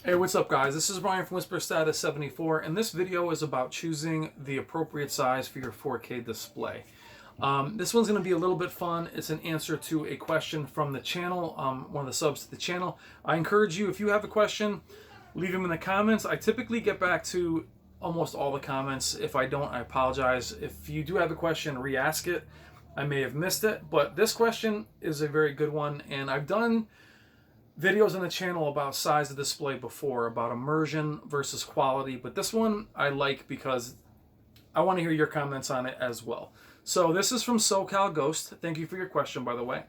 Hey, what's up guys? This is Brian from Whisper Status 74, and this video is about choosing the appropriate size for your 4K display. This one's going to be a little bit fun. It's an answer to a question from the channel, one of the subs to the channel. I encourage you, if you have a question, leave them in the comments. I typically get back to almost all the comments. If I don't, I apologize. If you do have a question, re-ask it. I may have missed it, but this question is a very good one, and I've done videos on the channel about size of display before, about immersion versus quality, but this one I like because I want to hear your comments on it as well. So this is from SoCal Ghost. Thank you for your question, by the way.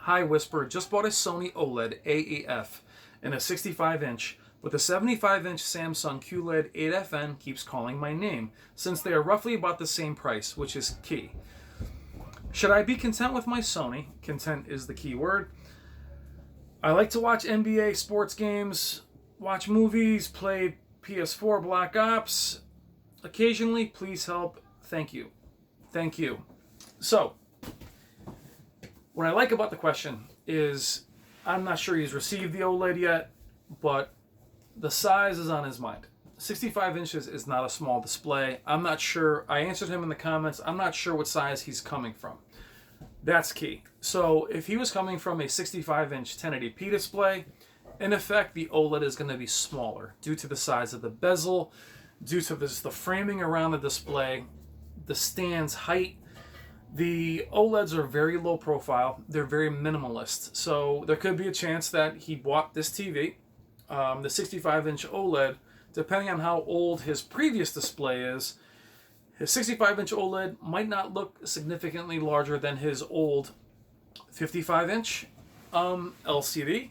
Hi Whisper, just bought a Sony OLED AF8 and a 65-inch, but the 75-inch Samsung QLED AF8FN keeps calling my name, since they are roughly about the same price, which is key. Should I be content with my Sony? Content is the key word. I like to watch NBA sports games, watch movies, play PS4 Black Ops. Occasionally, please help. Thank you. Thank you. So, what I like about the question is, I'm not sure he's received the OLED yet, but the size is on his mind. 65 inches is not a small display. I'm not sure. I answered him in the comments. I'm not sure what size he's coming from. That's key. So if he was coming from a 65-inch 1080p display, in effect, the OLED is going to be smaller due to the size of the bezel, due to the framing around the display, the stand's height. The OLEDs are very low profile. They're very minimalist. So there could be a chance that he bought this TV, the 65-inch OLED, depending on how old his previous display is. His 65-inch OLED might not look significantly larger than his old 55-inch LCD,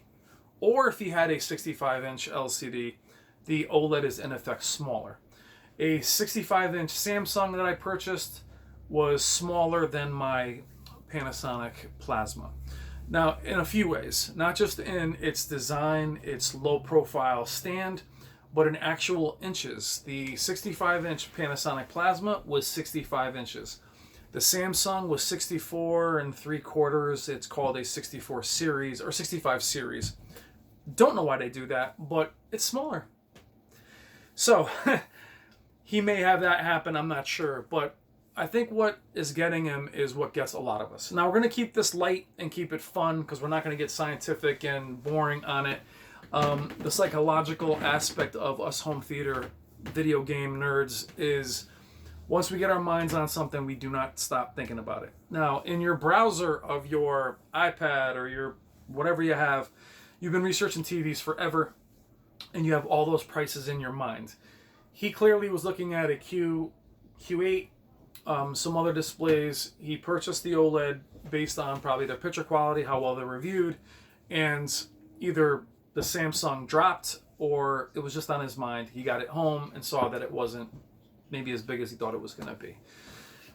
or if he had a 65-inch LCD, the OLED is in effect smaller. A 65-inch Samsung that I purchased was smaller than my Panasonic Plasma. Now, in a few ways, not just in its design, its low-profile stand, but in actual inches. The 65-inch Panasonic Plasma was 65 inches. The Samsung was 64 3/4. It's called a 64 series or 65 series. Don't know why they do that, but it's smaller. So he may have that happen, I'm not sure, but I think what is getting him is what gets a lot of us. Now we're going to keep this light and keep it fun because we're not going to get scientific and boring on it. The psychological aspect of us home theater video game nerds is once we get our minds on something, we do not stop thinking about it. Now, in your browser of your iPad or your whatever you have, you've been researching TVs forever, and you have all those prices in your mind. He clearly was looking at a Q8, some other displays. He purchased the OLED based on probably their picture quality, how well they're reviewed, and either the Samsung dropped or it was just on his mind. He got it home and saw that it wasn't maybe as big as he thought it was going to be.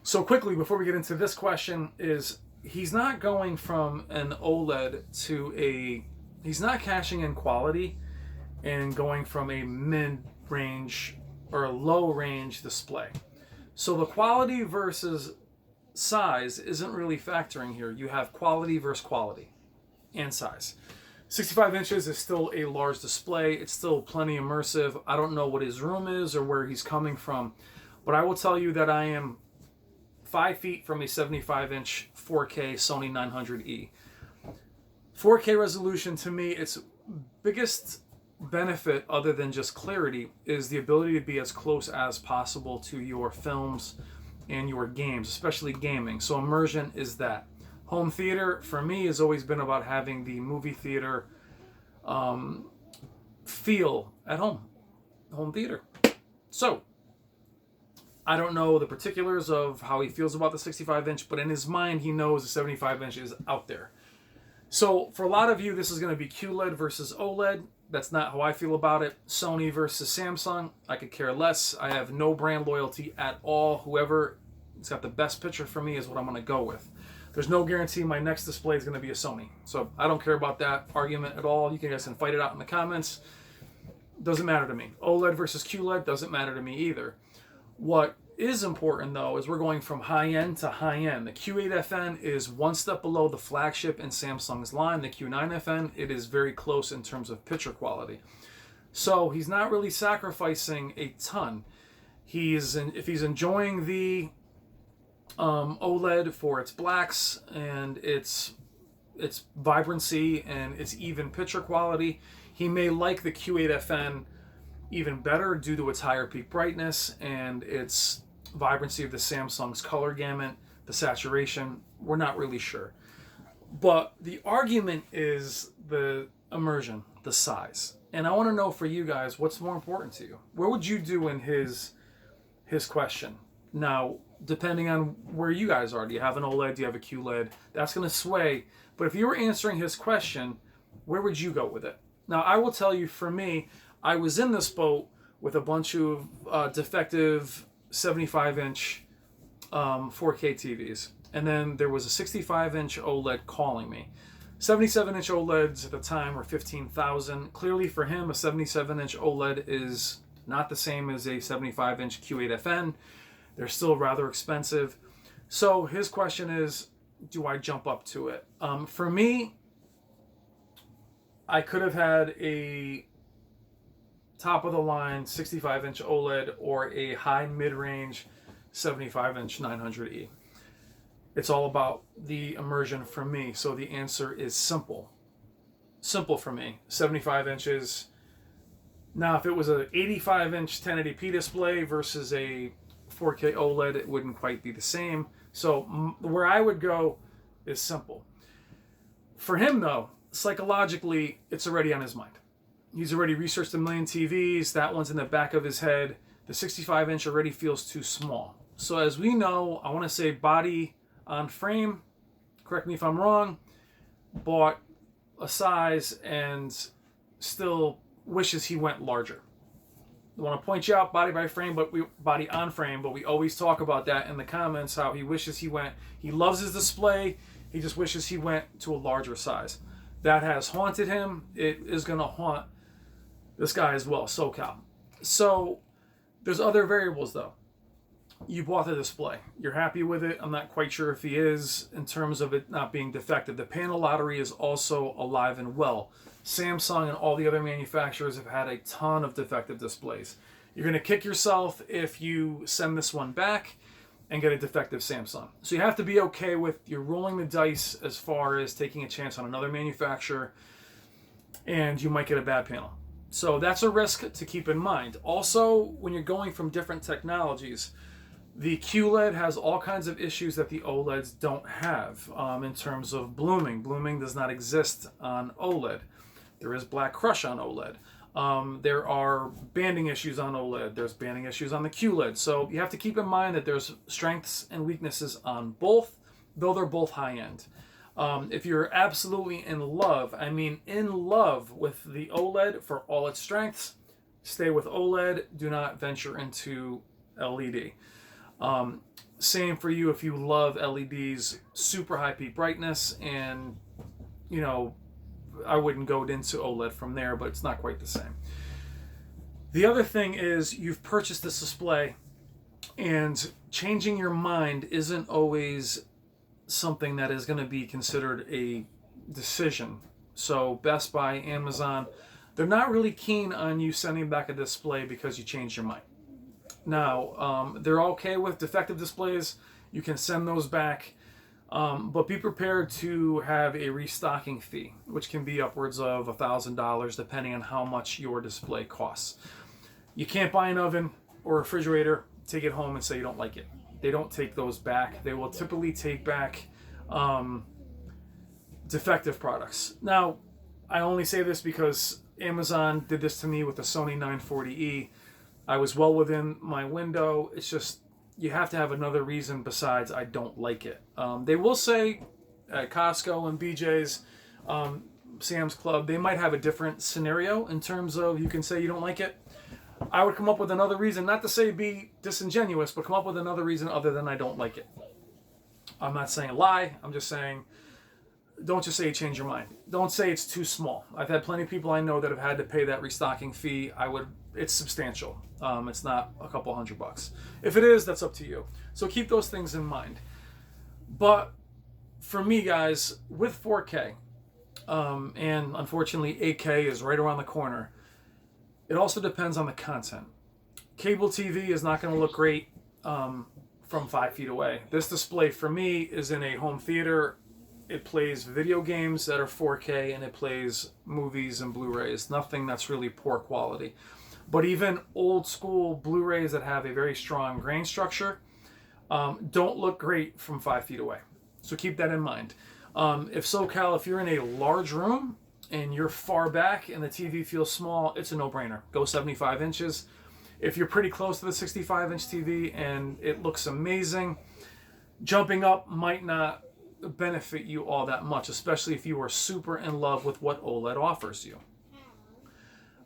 So quickly, before we get into this question, is he's not going from an OLED to he's not cashing in quality and going from a mid-range or a low-range display. So the quality versus size isn't really factoring here. You have quality versus quality and size. 65 inches is still a large display. It's still plenty immersive. I don't know what his room is or where he's coming from, but I will tell you that I am 5 feet from a 75-inch 4K Sony 900E. 4K resolution, to me, its biggest benefit other than just clarity is the ability to be as close as possible to your films and your games, especially gaming. So immersion is that. Home theater, for me, has always been about having the movie theater feel at home. Home theater. So, I don't know the particulars of how he feels about the 65-inch, but in his mind, he knows the 75-inch is out there. So, for a lot of you, this is going to be QLED versus OLED. That's not how I feel about it. Sony versus Samsung, I could care less. I have no brand loyalty at all. Whoever has got the best picture for me is what I'm going to go with. There's no guarantee my next display is going to be a Sony. So I don't care about that argument at all. You guys can fight it out in the comments. Doesn't matter to me. OLED versus QLED doesn't matter to me either. What is important, though, is we're going from high-end to high-end. The Q8FN is one step below the flagship in Samsung's line. The Q9FN, it is very close in terms of picture quality. So he's not really sacrificing a ton. If he's enjoying the OLED for its blacks and its vibrancy and its even picture quality, he may like the Q8FN even better due to its higher peak brightness and its vibrancy of the Samsung's color gamut, the saturation. We're not really sure. But the argument is the immersion, the size. And I want to know for you guys, what's more important to you? What would you do in his question? Now, depending on where you guys are, do you have an OLED? Do you have a QLED? That's going to sway. But if you were answering his question, where would you go with it? Now, I will tell you, for me, I was in this boat with a bunch of defective 75-inch 4K TVs. And then there was a 65-inch OLED calling me. 77-inch OLEDs at the time were $15,000. Clearly for him, a 77-inch OLED is not the same as a 75-inch Q8FN. They're still rather expensive. So his question is, do I jump up to it? For me, I could have had a top-of-the-line 65-inch OLED or a high mid-range 75-inch 900E. It's all about the immersion for me. So the answer is simple. Simple for me. 75 inches. Now, if it was an 85-inch 1080p display versus a 4K OLED, it wouldn't quite be the same. So where I would go is simple. For him, though, psychologically, it's already on his mind. He's already researched a million TVs. That one's in the back of his head. The 65-inch already feels too small. So as we know, I want to say body on frame, correct me if I'm wrong, bought a size and still wishes he went larger. I want to point you out body by frame, body on frame, but we always talk about that in the comments, how he wishes he loves his display, he just wishes he went to a larger size. That has haunted him. It is going to haunt this guy as well, SoCal. So there's other variables though. You bought the display. You're happy with it. I'm not quite sure if he is in terms of it not being defective. The panel lottery is also alive and well. Samsung and all the other manufacturers have had a ton of defective displays. You're going to kick yourself if you send this one back and get a defective Samsung. So you have to be okay with you're rolling the dice as far as taking a chance on another manufacturer, and you might get a bad panel. So that's a risk to keep in mind. Also, when you're going from different technologies, the QLED has all kinds of issues that the OLEDs don't have in terms of blooming. Blooming does not exist on OLED. There is black crush on OLED. There are banding issues on OLED. There's banding issues on the QLED. So you have to keep in mind that there's strengths and weaknesses on both, though they're both high-end. If you're absolutely in love, I mean in love with the OLED for all its strengths, stay with OLED. Do not venture into LED. Same for you if you love LEDs, super high peak brightness, and you know, I wouldn't go into OLED from there, but it's not quite the same. The other thing is you've purchased this display, and changing your mind isn't always something that is going to be considered a decision. So Best Buy, Amazon, they're not really keen on you sending back a display because you changed your mind. Now, they're okay with defective displays. You can send those back, but be prepared to have a restocking fee, which can be upwards of $1,000 depending on how much your display costs. You can't buy an oven or a refrigerator, take it home and say you don't like it. They don't take those back. They will typically take back defective products. Now, I only say this because Amazon did this to me with the Sony 940E. I was well within my window. It's just, you have to have another reason besides I don't like it. They will say at Costco and BJ's, Sam's Club, they might have a different scenario in terms of you can say you don't like it. I would come up with another reason, not to say be disingenuous, but come up with another reason other than I don't like it. I'm not saying lie. I'm just saying, don't just say you change your mind. Don't say it's too small. I've had plenty of people I know that have had to pay that restocking fee. It's substantial. It's not a couple $100. If it is, that's up to you. So keep those things in mind. But for me, guys, with 4K, and unfortunately 8K is right around the corner, It also depends on the content. Cable TV is not going to look great from 5 feet away. This display for me is in a home theater. It plays video games that are 4K and it plays movies and Blu-rays. Nothing that's really poor quality. But even old school Blu-rays that have a very strong grain structure don't look great from 5 feet away. So keep that in mind. If you're in a large room and you're far back and the TV feels small, it's a no-brainer. Go 75 inches. If you're pretty close to the 65-inch TV and it looks amazing, jumping up might not benefit you all that much, especially if you are super in love with what OLED offers you.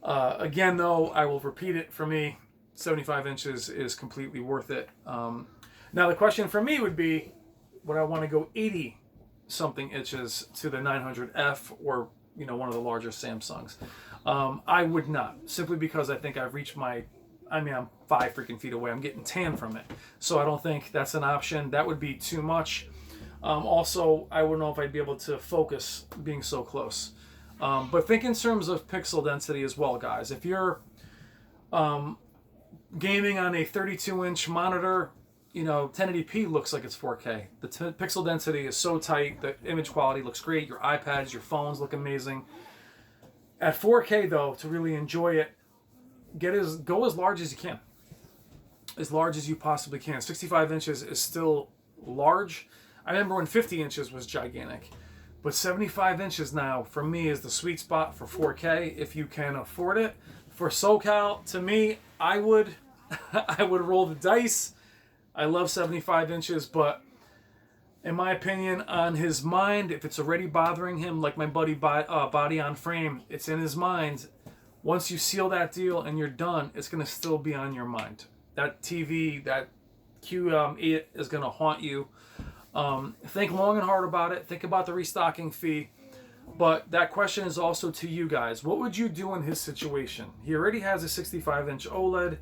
Again, though, I will repeat it, for me, 75 inches is completely worth it. Now, the question for me would be, would I want to go 80-something inches to the 900F or, one of the larger Samsungs? I would not, simply because I think I've reached I'm 5 freaking feet away. I'm getting tan from it. So I don't think that's an option. That would be too much. Also, I wouldn't know if I'd be able to focus being so close. But think in terms of pixel density as well, guys. If you're gaming on a 32-inch monitor, 1080p looks like it's 4K. The pixel density is so tight, the image quality looks great. Your iPads, your phones look amazing. At 4K, though, to really enjoy it, go as large as you can. As large as you possibly can. 65 inches is still large. I remember when 50 inches was gigantic. But 75 inches now, for me, is the sweet spot for 4K if you can afford it. For SoCal, to me, I would roll the dice. I love 75 inches, but in my opinion, on his mind, if it's already bothering him, like my buddy Body on Frame, it's in his mind. Once you seal that deal and you're done, it's going to still be on your mind. That TV, that Q8 is going to haunt you. Think long and hard about it. Think about the restocking fee. But that question is also to you guys. What would you do in his situation? He already has a 65-inch OLED,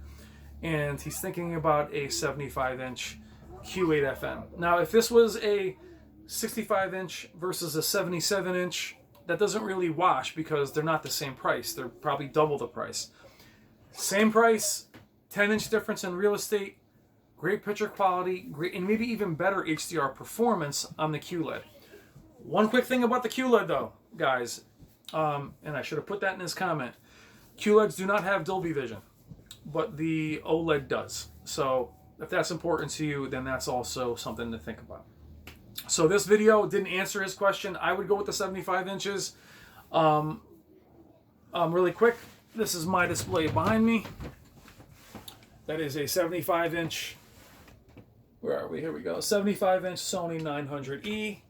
and he's thinking about a 75-inch Q8FN. Now, if this was a 65-inch versus a 77-inch, that doesn't really wash because they're not the same price. They're probably double the price. Same price, 10-inch difference in real estate, great picture quality, great, and maybe even better HDR performance on the QLED. One quick thing about the QLED, though, guys, and I should have put that in his comment. QLEDs do not have Dolby Vision, but the OLED does. So if that's important to you, then that's also something to think about. So this video didn't answer his question. I would go with the 75 inches. Really quick, this is my display behind me. That is a 75-inch, where are we? Here we go. 75-inch Sony 900E.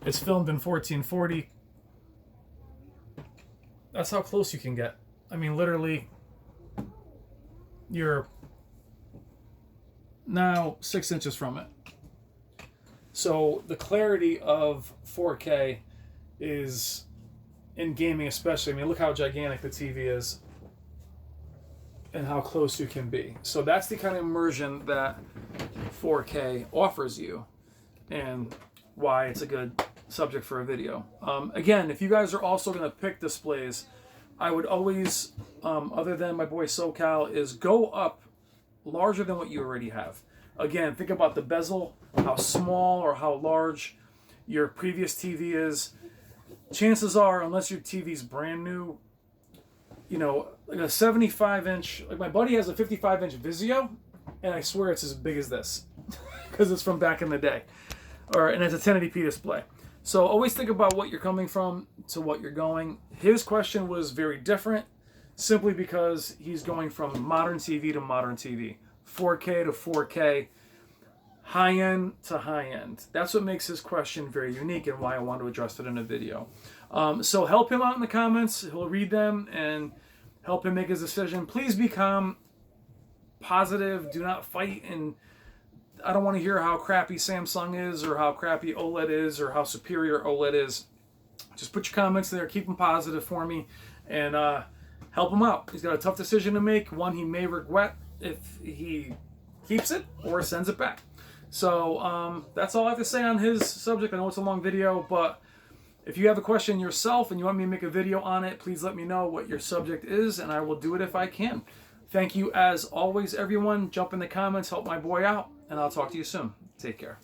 It's filmed in 1440. That's how close you can get. I mean, literally, you're now 6 inches from it. So the clarity of 4K is, in gaming especially, I mean, look how gigantic the TV is and how close you can be. So that's the kind of immersion that 4K offers you and why it's a good subject for a video. Again, if you guys are also going to pick displays, I would always, other than my boy SoCal, is go up larger than what you already have. Again, think about the bezel, how small or how large your previous TV is. Chances are, unless your TV's brand new, like a 75-inch, like my buddy has a 55-inch Vizio, and I swear it's as big as this, because it's from back in the day. And it's a 1080p display. So always think about what you're coming from to what you're going. His question was very different, simply because he's going from modern TV to modern TV. 4K to 4K, high-end to high-end. That's what makes his question very unique and why I want to address it in a video. So help him out in the comments. He'll read them and help him make his decision. Please be calm, positive, do not fight, and I don't want to hear how crappy Samsung is or how crappy OLED is or how superior OLED is. Just put your comments there, keep them positive for me, and help him out. He's got a tough decision to make, one he may regret if he keeps it or sends it back. So that's all I have to say on his subject. I know it's a long video, but If you have a question yourself and you want me to make a video on it, please let me know what your subject is, and I will do it if I can. Thank you as always, everyone. Jump in the comments, help my boy out, and I'll talk to you soon. Take care.